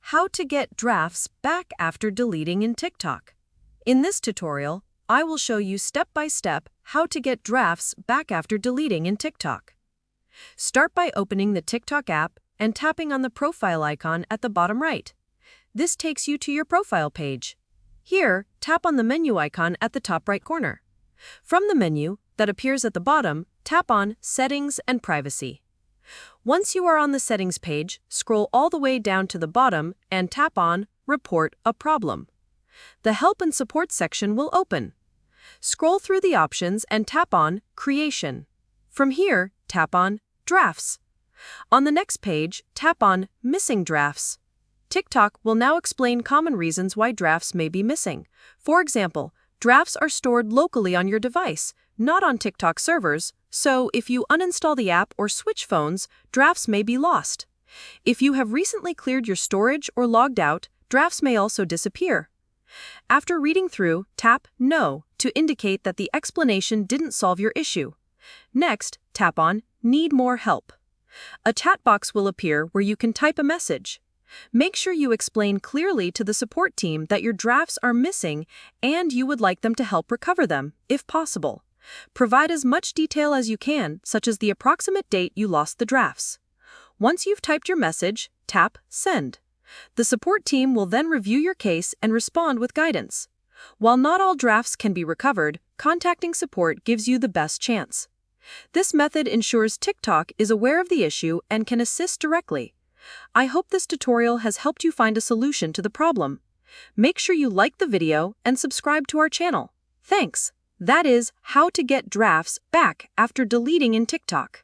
How to get drafts back after deleting in TikTok. In this tutorial, I will show you step-by-step how to get drafts back after deleting in TikTok. Start by opening the TikTok app and tapping on the profile icon at the bottom right. This takes you to your profile page. Here, tap on the menu icon at the top right corner. From the menu that appears at the bottom, tap on Settings and Privacy. Once you are on the Settings page, scroll all the way down to the bottom and tap on Report a Problem. The Help and Support section will open. Scroll through the options and tap on Creation. From here, tap on Drafts. On the next page, tap on Missing Drafts. TikTok will now explain common reasons why drafts may be missing. For example, drafts are stored locally on your device, not on TikTok servers, so if you uninstall the app or switch phones, drafts may be lost. If you have recently cleared your storage or logged out, drafts may also disappear. After reading through, tap No to indicate that the explanation didn't solve your issue. Next, tap on Need More Help. A chat box will appear where you can type a message. Make sure you explain clearly to the support team that your drafts are missing and you would like them to help recover them, if possible. Provide as much detail as you can, such as the approximate date you lost the drafts. Once you've typed your message, tap Send. The support team will then review your case and respond with guidance. While not all drafts can be recovered, contacting support gives you the best chance. This method ensures TikTok is aware of the issue and can assist directly. I hope this tutorial has helped you find a solution to the problem. Make sure you like the video and subscribe to our channel. Thanks. That is how to get drafts back after deleting in TikTok.